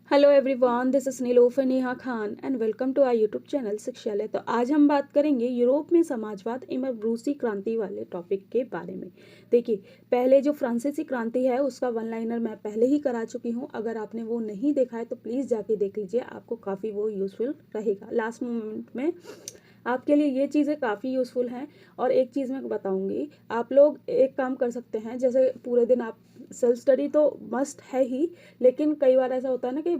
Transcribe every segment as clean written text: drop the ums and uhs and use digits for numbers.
Hello everyone, this is Nilofar Neha Khan and welcome to our YouTube channel Shikshalay. तो आज हम बात करेंगे यूरोप में समाजवाद एवं रूसी क्रांति वाले टॉपिक के बारे में। देखिए, पहले जो फ्रांसीसी क्रांति है उसका वन लाइनर मैं पहले ही करा चुकी हूँ। अगर आपने वो नहीं देखा है तो प्लीज़ जाके देख लीजिए, आपको काफ़ी वो यूज़फुल रहेगा। लास्ट मोमेंट में आपके लिए ये चीज़ें काफ़ी यूज़फुल हैं। और एक चीज़ मैं बताऊंगी, आप लोग एक काम कर सकते हैं, जैसे पूरे दिन आप सेल्फ स्टडी तो मस्ट है ही, लेकिन कई बार ऐसा होता है ना कि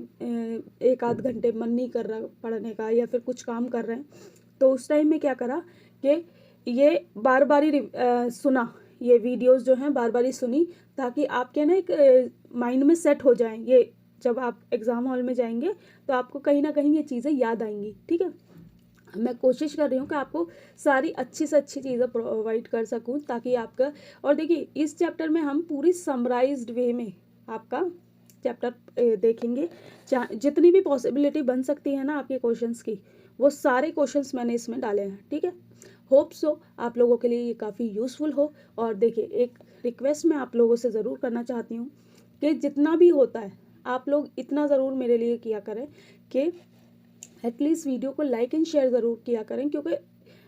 एक आध घंटे मन नहीं कर रहा पढ़ने का या फिर कुछ काम कर रहे हैं, तो उस टाइम में क्या करा कि ये बार बार ही सुना, ये वीडियोस जो हैं बार बार ही सुनी, ताकि आपके ना एक माइंड में सेट हो जाए। ये जब आप एग्ज़ाम हॉल में जाएंगे तो आपको कहीं ना कहीं ये चीज़ें याद आएंगी। ठीक है, मैं कोशिश कर रही हूँ कि आपको सारी अच्छी से अच्छी चीज़ें प्रोवाइड कर सकूँ ताकि आपका, और देखिए इस चैप्टर में हम पूरी समराइज्ड वे में आपका चैप्टर देखेंगे। जितनी भी पॉसिबिलिटी बन सकती है ना आपके क्वेश्चंस की, वो सारे क्वेश्चंस मैंने इसमें डाले हैं। ठीक है, होप सो आप लोगों के लिए ये काफ़ी यूज़फुल हो। और देखिए, एक रिक्वेस्ट मैं आप लोगों से ज़रूर करना चाहती हूँ कि जितना भी होता है आप लोग इतना ज़रूर मेरे लिए किया करें कि एटलीस्ट वीडियो को लाइक एंड शेयर ज़रूर किया करें, क्योंकि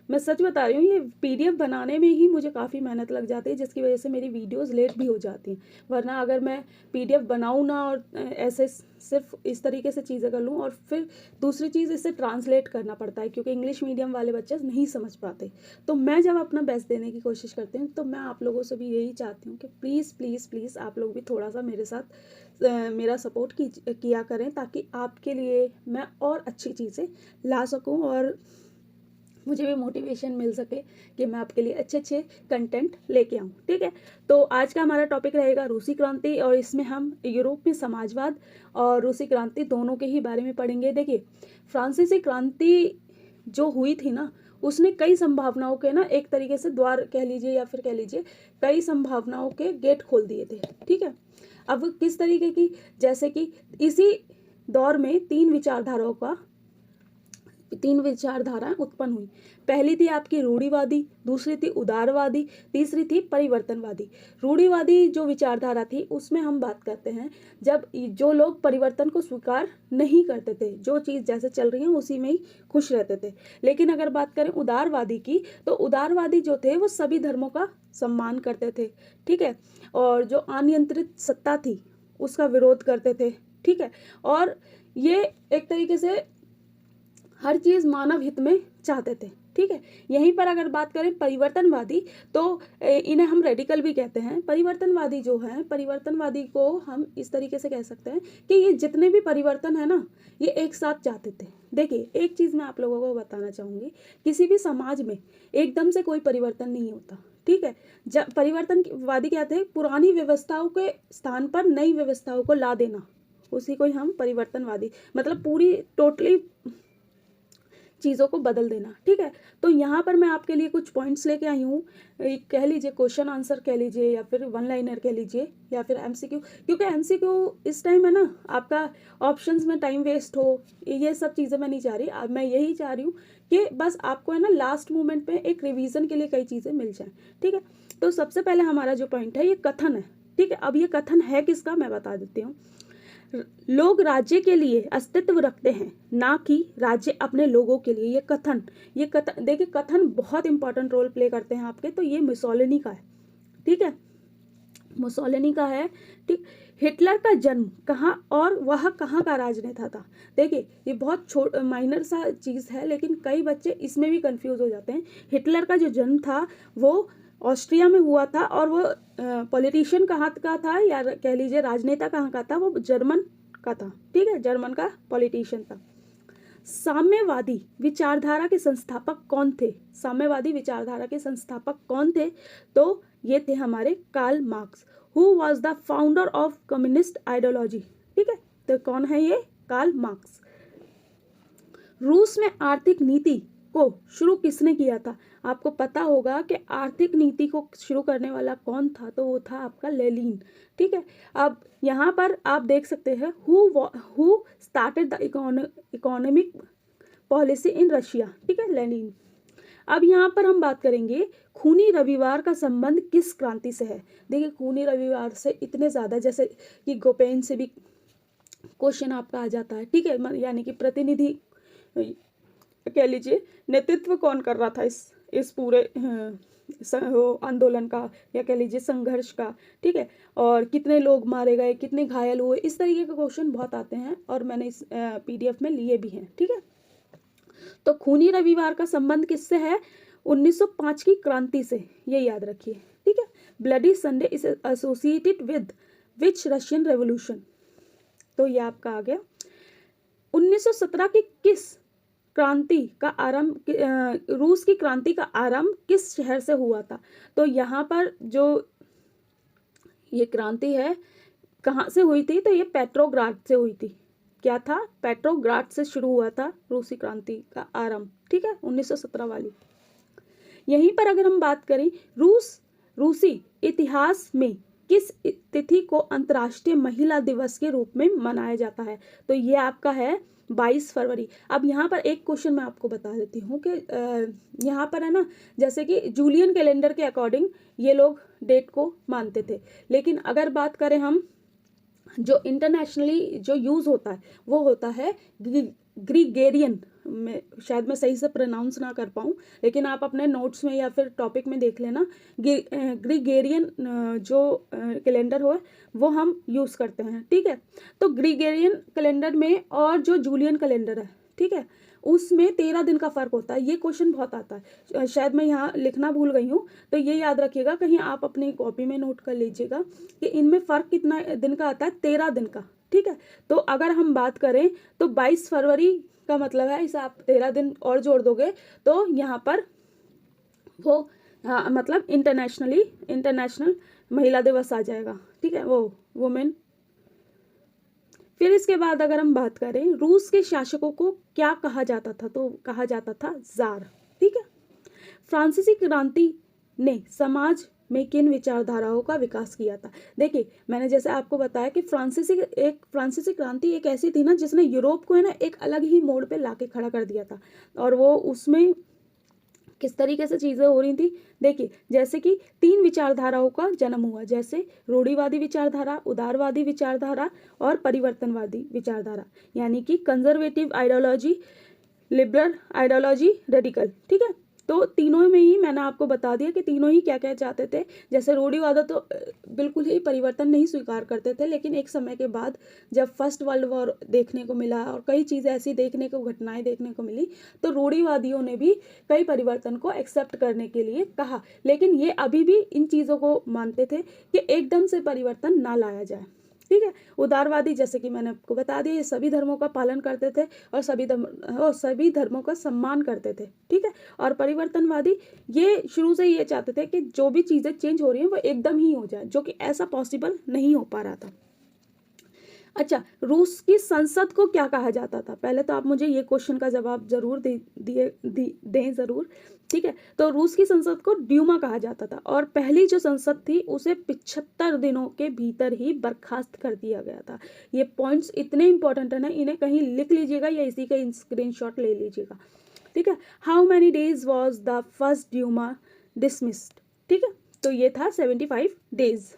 मैं सच बता रही हूँ, ये पीडीएफ बनाने में ही मुझे काफ़ी मेहनत लग जाती है, जिसकी वजह से मेरी वीडियोस लेट भी हो जाती हैं। वरना अगर मैं पीडीएफ बनाऊँ ना और ऐसे सिर्फ इस तरीके से चीज़ें कर लूँ, और फिर दूसरी चीज़ इसे ट्रांसलेट करना पड़ता है, क्योंकि इंग्लिश मीडियम वाले बच्चे नहीं समझ पाते। तो मैं जब अपना बेस्ट देने की कोशिश करती हूँ, तो मैं आप लोगों से भी यही चाहती हूँ कि प्लीज़ प्लीज़ प्लीज़ आप लोग भी थोड़ा सा मेरे साथ मेरा सपोर्ट किया करें, ताकि आपके लिए मैं और अच्छी चीज़ें ला सकूं और मुझे भी मोटिवेशन मिल सके कि मैं आपके लिए अच्छे अच्छे कंटेंट लेके आऊँ। ठीक है, तो आज का हमारा टॉपिक रहेगा रूसी क्रांति, और इसमें हम यूरोप में समाजवाद और रूसी क्रांति दोनों के ही बारे में पढ़ेंगे। देखिए, फ्रांसीसी क्रांति जो हुई थी ना, उसने कई संभावनाओं के ना एक तरीके से द्वार कह लीजिए या फिर कह लीजिए कई संभावनाओं के गेट खोल दिए थे। ठीक है, अब किस तरीके की, जैसे कि इसी दौर में तीन विचारधाराएं उत्पन्न हुई। पहली थी आपकी रूढ़िवादी, दूसरी थी उदारवादी, तीसरी थी परिवर्तनवादी। रूढ़िवादी जो विचारधारा थी उसमें हम बात करते हैं जब जो लोग परिवर्तन को स्वीकार नहीं करते थे, जो चीज़ जैसे चल रही है उसी में ही खुश रहते थे। लेकिन अगर बात करें उदारवादी की, तो उदारवादी जो थे वो सभी धर्मों का सम्मान करते थे। ठीक है, और जो अनियंत्रित सत्ता थी उसका विरोध करते थे। ठीक है, और ये एक तरीके से हर चीज़ मानव हित में चाहते थे। ठीक है, यहीं पर अगर बात करें परिवर्तनवादी, तो इन्हें हम रेडिकल भी कहते हैं। परिवर्तनवादी जो है, परिवर्तनवादी को हम इस तरीके से कह सकते हैं कि ये जितने भी परिवर्तन है ना, ये एक साथ चाहते थे। देखिए, एक चीज़ मैं आप लोगों को बताना चाहूँगी, किसी भी समाज में एकदम से कोई परिवर्तन नहीं होता। ठीक है, जब परिवर्तनवादी क्या थे, पुरानी व्यवस्थाओं के स्थान पर नई व्यवस्थाओं को ला देना, उसी को ही हम परिवर्तनवादी, मतलब पूरी टोटली चीज़ों को बदल देना। ठीक है, तो यहाँ पर मैं आपके लिए कुछ पॉइंट्स लेके आई हूँ, कह लीजिए क्वेश्चन आंसर कह लीजिए या फिर वन लाइनर कह लीजिए या फिर एमसीक्यू, क्योंकि एमसीक्यू इस टाइम है ना, आपका ऑप्शंस में टाइम वेस्ट हो, ये सब चीज़ें मैं नहीं चाह रही। अब मैं यही चाह रही हूँ कि बस आपको है ना लास्ट मोमेंट पे एक रिवीजन के लिए कई चीज़ें मिल जाएँ। ठीक है, तो सबसे पहले हमारा जो पॉइंट है ये कथन है। ठीक है, अब ये कथन है किसका, मैं बता देती हूँ। लोग राज्य के लिए अस्तित्व रखते हैं, ना कि राज्य अपने लोगों के लिए। ये कथन देखिए, कथन बहुत इंपॉर्टेंट रोल प्ले करते हैं आपके। तो ये मुसोलिनी का है। ठीक है, मुसोलिनी का है। ठीक, हिटलर का जन्म कहाँ और वह कहाँ का राजनेता था। देखिए, ये बहुत माइनर सा चीज़ है, लेकिन कई बच्चे इसमें भी कंफ्यूज हो जाते हैं। हिटलर का जो जन्म था वो ऑस्ट्रिया में हुआ था, और वो पॉलिटिशियन कहाँ का था या कह लीजिए राजनेता कहाँ का था, वो जर्मन का था। ठीक है, जर्मन का पॉलिटिशियन था। साम्यवादी विचारधारा के संस्थापक कौन थे? साम्यवादी विचारधारा के संस्थापक कौन थे? तो ये थे हमारे Karl Marx, who was the founder of communist ideology. ठीक है, तो कौन है ये? Karl Marx. रूस में आर्थिक नीति को शुरू किसने किया था? आपको पता होगा कि आर्थिक नीति को शुरू करने वाला कौन था, तो वो था आपका लेनिन। ठीक है, अब यहाँ पर आप देख सकते हैं who started the economic policy in Russia. ठीक है, लेनिन। अब यहाँ पर हम बात करेंगे खूनी रविवार का संबंध किस क्रांति से है। देखिए, खूनी रविवार से इतने ज़्यादा, जैसे कि गोपेन से भी क्वेश्चन आपका आ जाता है, ठीक है। यानी कि प्रतिनिधि कह लीजिए, नेतृत्व कौन कर रहा था इस पूरे आंदोलन का, या कह लीजिए संघर्ष का, ठीक है। और कितने लोग मारे गए, कितने घायल हुए, इस तरीके के क्वेश्चन बहुत आते हैं और मैंने इस PDF में लिए भी हैं, ठीक है। तो खूनी रविवार का संबंध किससे है? 1905 की क्रांति से, ये याद रखिए, ठीक है। Bloody Sunday is associated with which Russian revolution? तो ये आपका आ गया। 1917 की किस क्रांति का आरंभ, रूस की क्रांति का आरंभ किस शहर से हुआ था? तो यहाँ पर जो ये क्रांति है कहाँ से हुई थी? तो ये पेट्रोग्राड से हुई थी। क्या था? पेट्रोग्राड से शुरू हुआ था रूसी क्रांति का आरंभ, ठीक है, 1917 वाली। यहीं पर अगर हम बात करें, रूसी इतिहास में किस तिथि को अंतर्राष्ट्रीय महिला दिवस के रूप में मनाया जाता है? तो ये आपका है 22 फरवरी। अब यहाँ पर एक क्वेश्चन मैं आपको बता देती हूँ कि यहाँ पर है ना, जैसे कि जूलियन कैलेंडर के अकॉर्डिंग ये लोग डेट को मानते थे, लेकिन अगर बात करें हम जो इंटरनेशनली जो यूज़ होता है वो होता है ग्रीगेरियन में, शायद मैं सही से प्रोनाउंस ना कर पाऊँ, लेकिन आप अपने नोट्स में या फिर टॉपिक में देख लेना। ग्रीगेरियन जो कैलेंडर हो वो हम यूज़ करते हैं, ठीक है। तो ग्रीगेरियन कैलेंडर में और जो जूलियन कैलेंडर है, ठीक है, उसमें 13 दिन का फ़र्क होता है। ये क्वेश्चन बहुत आता है, शायद मैं यहाँ लिखना भूल गई हूँ, तो ये याद रखिएगा, कहीं आप अपनी कॉपी में नोट कर लीजिएगा कि इनमें फ़र्क कितना दिन का आता है? 13 दिन का, ठीक है। तो अगर हम बात करें तो 22 फरवरी का मतलब है, इसे आप 13 दिन और जोड़ दोगे तो यहाँ पर वो मतलब इंटरनेशनल महिला दिवस आ जाएगा, ठीक है, वो वुमेन। फिर इसके बाद अगर हम बात करें, रूस के शासकों को क्या कहा जाता था? तो कहा जाता था ज़ार, ठीक है। फ्रांसीसी क्रांति ने समाज में किन विचारधाराओं का विकास किया था? देखिए, मैंने जैसे आपको बताया कि फ्रांसीसी क्रांति एक ऐसी थी ना जिसने यूरोप को है ना एक अलग ही मोड़ पे लाके खड़ा कर दिया था। और वो उसमें किस तरीके से चीज़ें हो रही थी? देखिए, जैसे कि 3 विचारधाराओं का जन्म हुआ, जैसे रूढ़िवादी विचारधारा, उदारवादी विचारधारा और परिवर्तनवादी विचारधारा, यानी कि conservative ideology, liberal ideology, radical, ठीक है। तो तीनों में ही मैंने आपको बता दिया कि तीनों ही क्या क्या चाहते थे। जैसे रूढ़िवादी तो बिल्कुल ही परिवर्तन नहीं स्वीकार करते थे, लेकिन एक समय के बाद जब फर्स्ट वर्ल्ड वॉर देखने को मिला और कई चीज़ें ऐसी घटनाएं देखने को मिली, तो रूढ़िवादियों ने भी कई परिवर्तन को एक्सेप्ट करने के लिए कहा, लेकिन ये अभी भी इन चीज़ों को मानते थे कि एकदम से परिवर्तन ना लाया जाए, ठीक है। उदारवादी, जैसे कि मैंने आपको बता दिया, ये सभी धर्मों का पालन करते थे और सभी धर्मों का सम्मान करते थे, ठीक है। और परिवर्तनवादी ये शुरू से ये चाहते थे कि जो भी चीज़ें चेंज हो रही हैं वो एकदम ही हो जाए, जो कि ऐसा पॉसिबल नहीं हो पा रहा था। अच्छा, रूस की संसद को क्या कहा जाता था? पहले तो आप मुझे ये क्वेश्चन का जवाब जरूर दें ज़रूर, ठीक है। तो रूस की संसद को ड्यूमा कहा जाता था और पहली जो संसद थी उसे 75 दिनों के भीतर ही बर्खास्त कर दिया गया था। ये पॉइंट्स इतने इंपॉर्टेंट है ना, इन्हें कहीं लिख लीजिएगा या इसी का स्क्रीनशॉट ले लीजिएगा, ठीक है। How many days was the first Duma dismissed? ठीक है, तो ये था 75 डेज।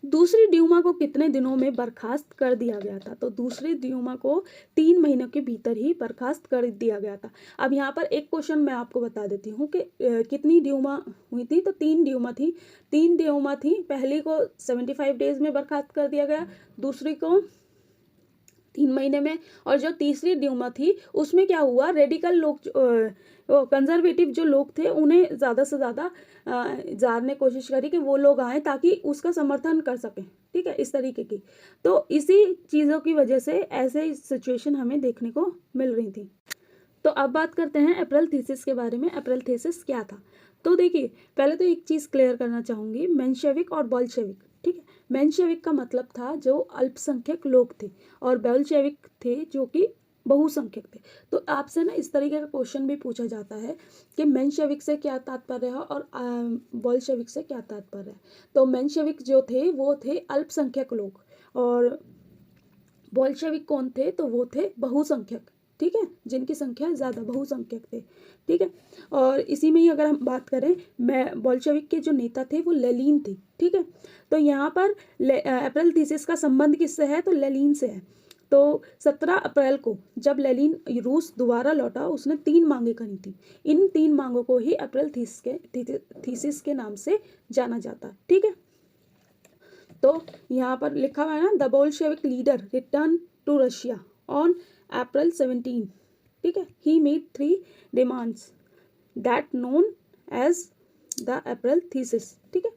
दूसरी ड्यूमा को कितने दिनों में बर्खास्त कर दिया गया था? तो दूसरी ड्यूमा को 3 महीनों के भीतर ही बर्खास्त कर दिया गया था। अब यहाँ पर एक क्वेश्चन मैं आपको बता देती हूँ कि कितनी ड्यूमा हुई थी? तो 3 ड्यूमा थी। पहली को 75 डेज में बर्खास्त कर दिया गया, दूसरी को 3 महीने में, और जो तीसरी ड्यूमा थी उसमें क्या हुआ, रेडिकल लोग कंजर्वेटिव जो लोग थे उन्हें ज़्यादा से ज़्यादा जार ने कोशिश करी कि वो लोग आए ताकि उसका समर्थन कर सकें, ठीक है, इस तरीके की। तो इसी चीज़ों की वजह से ऐसे सिचुएशन हमें देखने को मिल रही थी। तो अब बात करते हैं अप्रैल थीसिस के बारे में। अप्रैल थीसिस क्या था? तो देखिए, पहले तो एक चीज़ क्लियर करना चाहूँगी, मेंशेविक और बोल्शेविक, ठीक है। मेंशेविक का मतलब था जो अल्पसंख्यक लोग थे और बोल्शेविक थे जो कि बहुसंख्यक थे। तो आपसे ना इस तरीके का क्वेश्चन भी पूछा जाता है कि मेंशेविक से क्या तात्पर्य है और बोल्शेविक से क्या तात्पर्य है। तो मेंशेविक जो थे वो थे अल्पसंख्यक लोग और बोल्शेविक कौन थे? तो वो थे बहुसंख्यक, ठीक है, जिनकी संख्या ज़्यादा बहुसंख्यक थे, ठीक है। और इसी में ही अगर हम बात करें, मैं बोल्शेविक के जो नेता थे वो लेनिन थे, ठीक है। तो यहाँ पर अप्रैल थीसिस का संबंध किससे है, तो लेनिन से है। तो 17 अप्रैल को जब लेनिन रूस दोबारा लौटा, उसने 3 मांगे करी थी। इन 3 मांगों को ही अप्रैल थीसिस के नाम से जाना जाता है, ठीक है। तो यहाँ पर लिखा हुआ है ना, the Bolshevik leader return to Russia on April 17, ठीक है। He made 3 demands that known as the April thesis, ठीक है।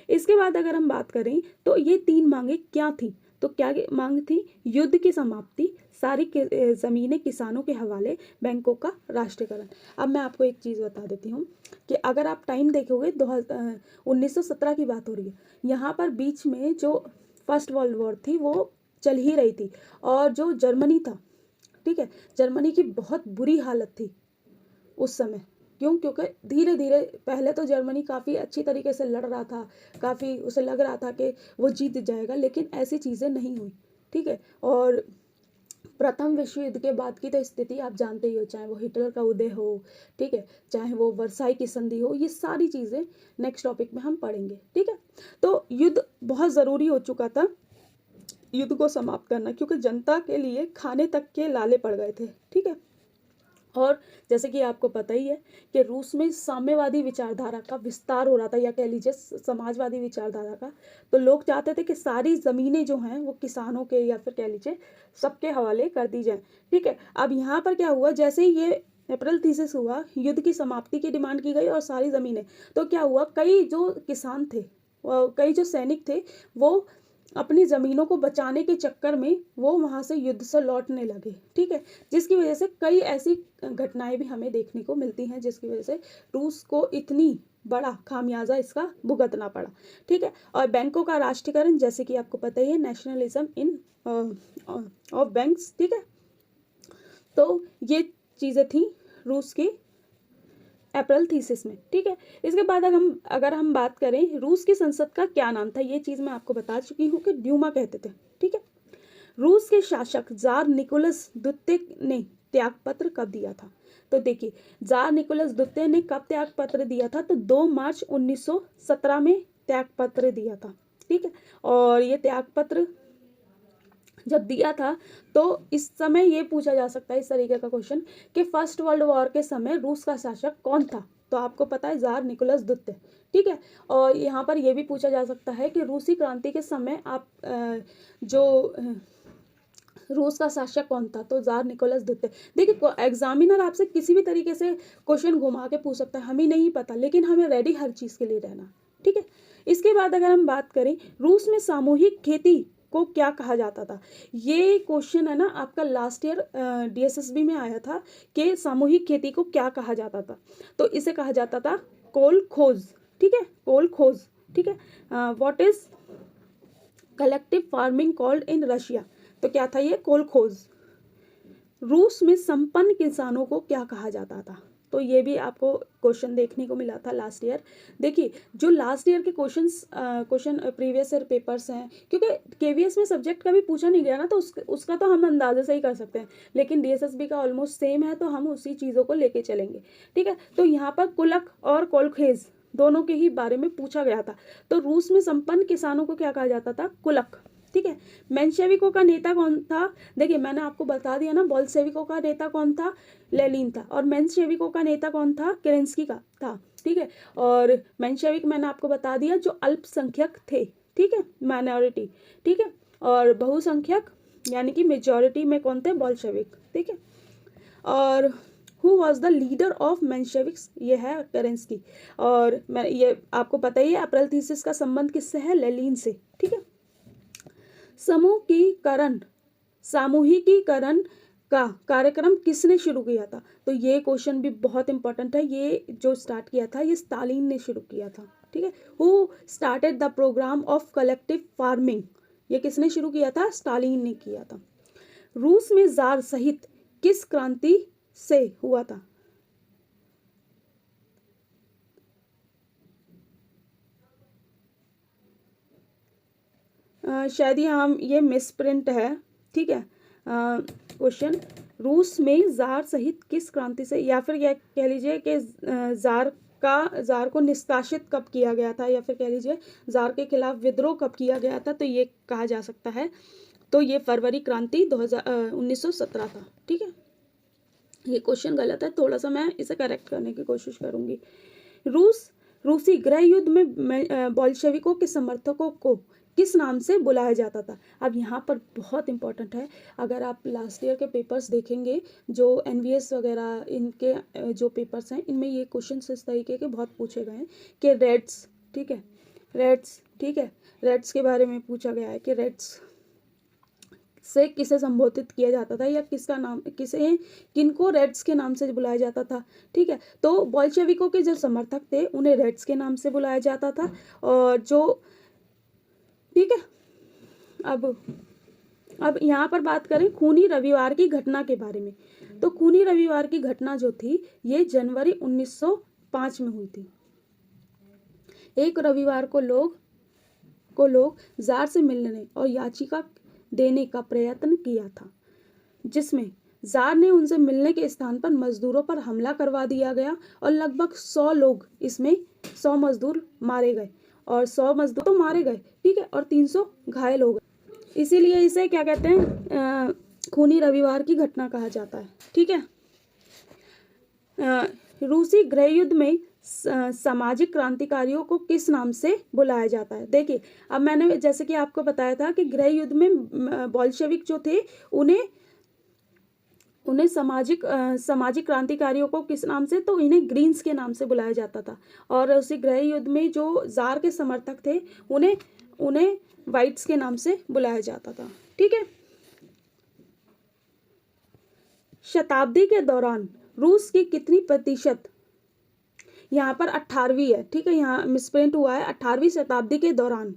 इसके बाद अगर हम बात करें तो ये 3 मांगे क्या थी, तो क्या मांग थी, युद्ध की समाप्ति, सारी ज़मीनें किसानों के हवाले, बैंकों का राष्ट्रीयकरण। अब मैं आपको एक चीज़ बता देती हूँ कि अगर आप टाइम देखोगे 1917 की बात हो रही है, यहाँ पर बीच में जो फर्स्ट वर्ल्ड वॉर थी वो चल ही रही थी, और जो जर्मनी था, ठीक है, जर्मनी की बहुत बुरी हालत थी उस समय। क्यों, क्योंकि धीरे धीरे पहले तो जर्मनी काफ़ी अच्छी तरीके से लड़ रहा था, काफ़ी उसे लग रहा था कि वो जीत जाएगा, लेकिन ऐसी चीज़ें नहीं हुई, ठीक है। और प्रथम विश्व युद्ध के बाद की तो स्थिति आप जानते ही हो, चाहे वो हिटलर का उदय हो, ठीक है, चाहे वो वर्साई की संधि हो, ये सारी चीज़ें नेक्स्ट टॉपिक में हम पढ़ेंगे, ठीक है। तो युद्ध बहुत ज़रूरी हो चुका था, युद्ध को समाप्त करना, क्योंकि जनता के लिए खाने तक के लाले पड़ गए थे, ठीक है। और जैसे कि आपको पता ही है कि रूस में साम्यवादी विचारधारा का विस्तार हो रहा था, या कह लीजिए समाजवादी विचारधारा का। तो लोग चाहते थे कि सारी ज़मीनें जो हैं वो किसानों के, या फिर कह लीजिए सबके हवाले कर दी जाए, ठीक है। अब यहाँ पर क्या हुआ, जैसे ही ये अप्रैल थीसिस हुआ, युद्ध की समाप्ति की डिमांड की गई और सारी ज़मीनें, तो क्या हुआ, कई जो किसान थे, कई जो सैनिक थे, वो अपनी ज़मीनों को बचाने के चक्कर में वो वहाँ से युद्ध से लौटने लगे, ठीक है। जिसकी वजह से कई ऐसी घटनाएं भी हमें देखने को मिलती हैं, जिसकी वजह से रूस को इतनी बड़ा खामियाजा इसका भुगतना पड़ा, ठीक है। और बैंकों का राष्ट्रीयकरण, जैसे कि आपको पता ही है, नेशनलिज्म इन ऑफ बैंक्स, ठीक है। तो ये चीज़ें थी रूस की अप्रैल थीसिस में, ठीक है। इसके बाद अगर हम बात करें, रूस की संसद का क्या नाम था, ये चीज़ मैं आपको बता चुकी हूँ कि ड्यूमा कहते थे, ठीक है। रूस के शासक जार निकोलस द्वितीय ने त्यागपत्र कब दिया था, तो देखिए, जार निकोलस द्वितीय ने कब त्यागपत्र दिया था, तो 2 मार्च 1917 में त्यागपत्र दिया था, ठीक है। और ये त्यागपत्र जब दिया था, तो इस समय ये पूछा जा सकता है, इस तरीके का क्वेश्चन, कि फर्स्ट वर्ल्ड वॉर के समय रूस का शासक कौन था, तो आपको पता है जार निकोलस द्वितीय, ठीक है। और यहाँ पर यह भी पूछा जा सकता है कि रूसी क्रांति के समय आप रूस का शासक कौन था, तो जार निकोलस द्वितीय। देखिए, एग्जामिनर आपसे किसी भी तरीके से क्वेश्चन घुमा के पूछ सकता है, हमें नहीं पता, लेकिन हमें रेडी हर चीज़ के लिए रहना, ठीक है। इसके बाद अगर हम बात करें, रूस में सामूहिक खेती को क्या कहा जाता था, ये क्वेश्चन है ना आपका लास्ट ईयर DSSB में आया था कि सामूहिक खेती को क्या कहा जाता था, तो इसे कहा जाता था कोलखोज, ठीक है, कोलखोज, ठीक है। What is collective farming called in Russia, तो क्या था ये, कोलखोज। रूस में संपन्न किसानों को क्या कहा जाता था, तो ये भी आपको क्वेश्चन देखने को मिला था लास्ट ईयर। देखिए, जो लास्ट ईयर के क्वेश्चन प्रीवियस ईयर पेपर्स हैं, क्योंकि KVS में सब्जेक्ट का भी पूछा नहीं गया ना, तो उसका तो हम अंदाजे से ही कर सकते हैं, लेकिन DSSB का ऑलमोस्ट सेम है, तो हम उसी चीज़ों को लेके चलेंगे, ठीक है। तो यहाँ पर कुलक और कोलखेज दोनों के ही बारे में पूछा गया था। तो रूस में संपन्न किसानों को क्या कहा जाता था, कुलक, ठीक है। मेंशेविकों का नेता कौन था, देखिए मैंने आपको बता दिया ना, बोल्शेविकों का नेता कौन था, लेनिन था, और मेंशेविकों का नेता कौन था, केरेंस्की का था, ठीक है। और मेंशेविक मैंने आपको बता दिया जो अल्पसंख्यक थे, ठीक है, माइनॉरिटी, ठीक है। और बहुसंख्यक यानी कि मेजॉरिटी में कौन थे, बोल्शेविक, ठीक है। और who was the leader of Mensheviks, ये है केरेंस्की। और मैं ये आपको पता ही है, अप्रैल थीसिस का संबंध किससे है, लेनिन से, ठीक है। सामूहिकीकरण का कार्यक्रम किसने शुरू किया था, तो ये क्वेश्चन भी बहुत इंपॉर्टेंट है, ये जो स्टार्ट किया था ये स्टालिन ने शुरू किया था, ठीक है। Who started the programme of collective farming, ये किसने शुरू किया था, स्टालिन ने किया था। रूस में जार सहित किस क्रांति से हुआ था, शायद ये मिस प्रिंट है, ठीक है। क्वेश्चन, रूस में जार सहित किस क्रांति से, या फिर यह कह लीजिए कि जार को निष्कासित कब किया गया था, या फिर कह लीजिए जार के खिलाफ विद्रोह कब किया गया था, तो ये कहा जा सकता है तो ये फरवरी क्रांति 1917 था। ठीक है, ये क्वेश्चन गलत है, थोड़ा सा मैं इसे करेक्ट करने की कोशिश करूंगी। रूसी गृह युद्ध में बोल्शेविकों के समर्थकों को किस नाम से बुलाया जाता था। अब यहाँ पर बहुत इंपॉर्टेंट है, अगर आप लास्ट ईयर के पेपर्स देखेंगे जो एनवीएस वगैरह इनके जो पेपर्स हैं, इनमें ये क्वेश्चन इस तरीके के बहुत पूछे गए हैं कि रेड्स, ठीक है, रेड्स, ठीक है, रेड्स के बारे में पूछा गया है कि रेड्स से किसे संबोधित किया जाता था, या किसका नाम, किनको रेड्स के नाम से बुलाया जाता था। ठीक है, तो बोल्शेविकों के जो समर्थक थे उन्हें रेड्स के नाम से बुलाया जाता था। और जो, ठीक है, अब यहाँ पर बात करें खूनी रविवार की घटना के बारे में, तो खूनी रविवार की घटना जो थी ये जनवरी 1905 में हुई थी। एक रविवार को लोग जार से मिलने और याचिका देने का प्रयत्न किया था, जिसमें जार ने उनसे मिलने के स्थान पर मजदूरों पर हमला करवा दिया गया और लगभग 100 लोग, इसमें 100 मजदूर मारे गए, और 100 मजदूर तो मारे गए, ठीक है, और 300 घायल हो गए। इसीलिए इसे क्या कहते हैं, खूनी रविवार की घटना कहा जाता है। ठीक है, रूसी गृह युद्ध में सामाजिक क्रांतिकारियों को किस नाम से बुलाया जाता है। देखिए, अब मैंने जैसे कि आपको बताया था कि गृह युद्ध में बोल्शेविक जो थे उन्हें सामाजिक क्रांतिकारियों को किस नाम से, तो इन्हें ग्रीन्स के नाम से बुलाया जाता था। और उसी गृह युद्ध में जो जार के समर्थक थे उन्हें वाइट्स के नाम से बुलाया जाता था। ठीक है, शताब्दी के दौरान रूस की कितनी प्रतिशत, यहाँ पर 18वीं है, ठीक है, यहाँ मिसप्रिंट हुआ है, 18वीं शताब्दी के दौरान,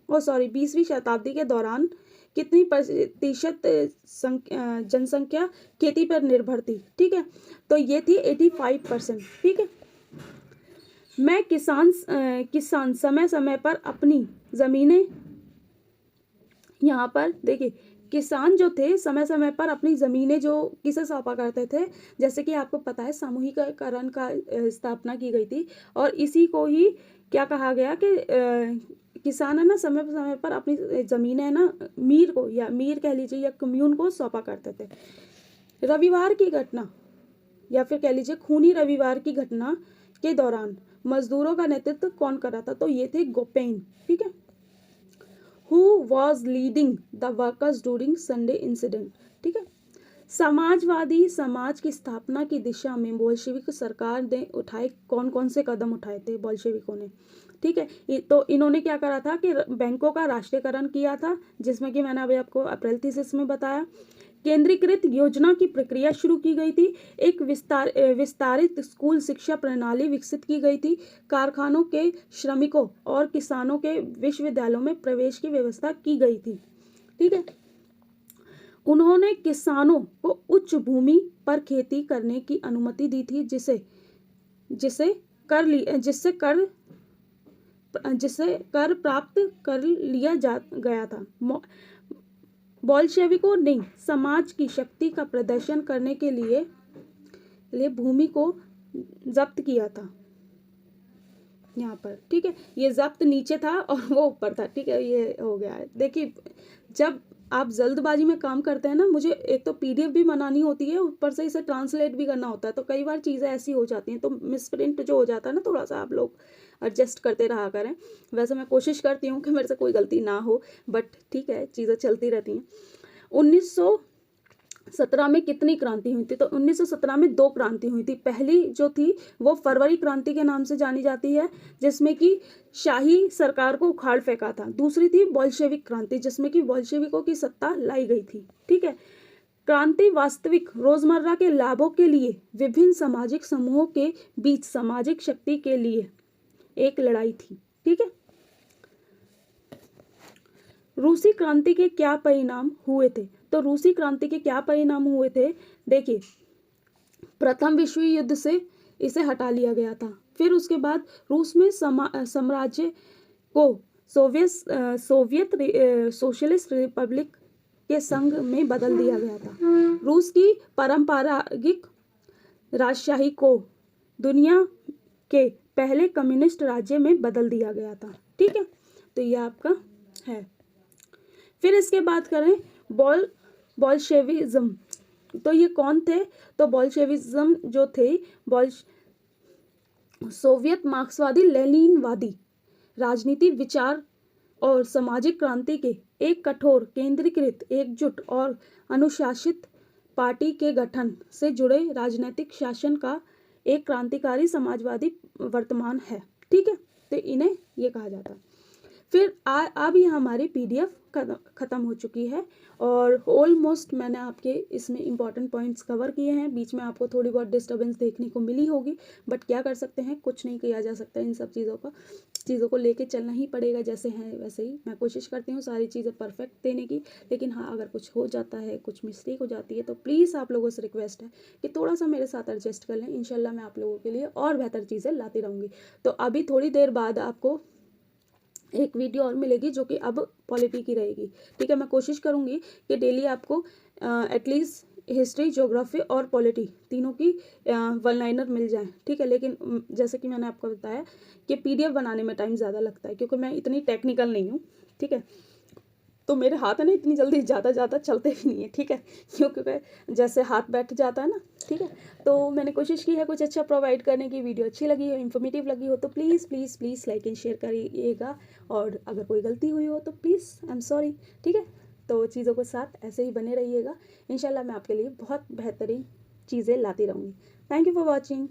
20वीं शताब्दी के दौरान कितनी प्रतिशत जनसंख्या खेती पर निर्भर थी। ठीक है, तो ये थी 85%। ठीक है, मैं किसान समय समय पर अपनी जमीनें, यहाँ पर देखिए किसान जो थे समय समय पर अपनी ज़मीनें जो किसे सौंपा करते थे, जैसे कि आपको पता है सामूहिककरण का स्थापना की गई थी, और इसी को ही क्या कहा गया कि किसान है ना समय समय पर अपनी ज़मीनें है ना मीर को, या मीर कह लीजिए या कम्यून को सौंपा करते थे। रविवार की घटना या फिर कह लीजिए खूनी रविवार की घटना के दौरान मजदूरों का नेतृत्व कौन कर रहा था, तो ये थे गोपेन। ठीक है, Who was leading the workers during Sunday incident? ठीक है, समाजवादी समाज की स्थापना की दिशा में बोल्शेविक सरकार ने उठाए कौन कौन से कदम उठाए थे बोल्शेविकों ने। ठीक है, तो इन्होंने क्या करा था कि बैंकों का राष्ट्रीयकरण किया था, जिसमें कि मैंने अभी आपको अप्रैल थीसिस में बताया। केंद्रीकृत योजना की प्रक्रिया शुरू की गई थी। एक विस्तारित स्कूल शिक्षा प्रणाली विकसित की गई थी। कारखानों के श्रमिकों और किसानों के विश्वविद्यालयों में प्रवेश की व्यवस्था की गई थी। ठीक है, उन्होंने किसानों को उच्च भूमि पर खेती करने की अनुमति दी थी, जिसे कर प्राप्त कर लिया गया था। बोल्शेविकों ने समाज की शक्ति का प्रदर्शन करने के लिए भूमि को जब्त किया था यहाँ पर। ठीक है, ये जब्त नीचे था और वो ऊपर था। ठीक है, ये हो गया है। देखिए, जब आप जल्दबाजी में काम करते हैं ना, मुझे एक तो पीडीएफ भी बनानी होती है, ऊपर से इसे ट्रांसलेट भी करना होता है, तो कई बार चीज़ें ऐसी हो जाती हैं, तो मिसप्रिंट जो हो जाता है ना, थोड़ा सा आप लोग एडजस्ट करते रहा करें। वैसे मैं कोशिश करती हूँ कि मेरे से कोई गलती ना हो, बट ठीक है, चीज़ें चलती रहती हैं। 1917 में कितनी क्रांति हुई थी, तो 1917 में 2 क्रांति हुई थी। पहली जो थी वो फरवरी क्रांति के नाम से जानी जाती है, जिसमें कि शाही सरकार को उखाड़ फेंका था। दूसरी थी बोल्शेविक क्रांति, जिसमें कि बोल्शेविकों की सत्ता लाई गई थी। ठीक है, क्रांति वास्तविक रोजमर्रा के लाभों के लिए विभिन्न सामाजिक समूहों के बीच सामाजिक शक्ति के लिए एक लड़ाई थी। ठीक है, रूसी क्रांति के क्या परिणाम हुए थे, तो रूसी क्रांति के क्या परिणाम हुए थे, देखिए, प्रथम विश्व युद्ध से इसे हटा लिया गया था। फिर उसके बाद रूस में साम्राज्य को सोवियत सोशलिस्ट रिपब्लिक के संघ में बदल दिया गया था। रूस की पारंपरिक राजशाही को दुनिया के पहले कम्युनिस्ट राज्य में बदल दिया गया था। ठीक है, तो ये आपका है। फिर इसके बात करें बोल्शेविज्म, तो ये कौन थे? तो बोल्शेविज्म जो थे, सोवियत मार्क्सवादी लेनिनवादी राजनीति विचार और सामाजिक क्रांति के एक कठोर, केंद्रीकृत, एकजुट और अनुशासित पार्टी के गठन से जुड़े राजनीतिक शासन का एक क्रांतिकारी समाजवादी वर्तमान है। ठीक है, तो इन्हें ये कहा जाता है। फिर अब ये हमारी PDF ख़त्म हो चुकी है और ऑलमोस्ट मैंने आपके इसमें इंपॉर्टेंट पॉइंट्स कवर किए हैं। बीच में आपको थोड़ी बहुत डिस्टर्बेंस देखने को मिली होगी, बट क्या कर सकते हैं, कुछ नहीं किया जा सकता। इन सब चीज़ों को लेके चलना ही पड़ेगा, जैसे हैं वैसे ही। मैं कोशिश करती हूँ सारी चीज़ें परफेक्ट देने की, लेकिन हाँ, अगर कुछ हो जाता है, कुछ मिस्टेक हो जाती है, तो प्लीज़ आप लोगों से रिक्वेस्ट है कि थोड़ा सा मेरे साथ एडजस्ट कर लें। इंशाल्लाह मैं आप लोगों के लिए और बेहतर चीज़ें लाती रहूँगी। तो अभी थोड़ी देर बाद आपको एक वीडियो और मिलेगी जो कि अब पॉलिटी की रहेगी। ठीक है, मैं कोशिश करूँगी कि डेली आपको एटलीस्ट हिस्ट्री, ज्योग्राफी और पॉलिटी तीनों की वन लाइनर मिल जाए। ठीक है, लेकिन जैसे कि मैंने आपको बताया कि PDF बनाने में टाइम ज़्यादा लगता है, क्योंकि मैं इतनी टेक्निकल नहीं हूँ। ठीक है, तो मेरे हाथ है ना इतनी जल्दी ज़्यादा चलते भी नहीं है। ठीक है, क्योंकि जैसे हाथ बैठ जाता है ना। ठीक है, तो मैंने कोशिश की है कुछ अच्छा प्रोवाइड करने की। वीडियो अच्छी लगी हो, इन्फॉर्मेटिव लगी हो तो please please please like and share करिएगा, और अगर कोई गलती हुई हो तो प्लीज़ आई एम सॉरी। ठीक है, तो चीज़ों के साथ ऐसे ही बने रहिएगा। इंशाल्लाह मैं आपके लिए बहुत बेहतरीन चीज़ें लाती रहूँगी। Thank you for watching.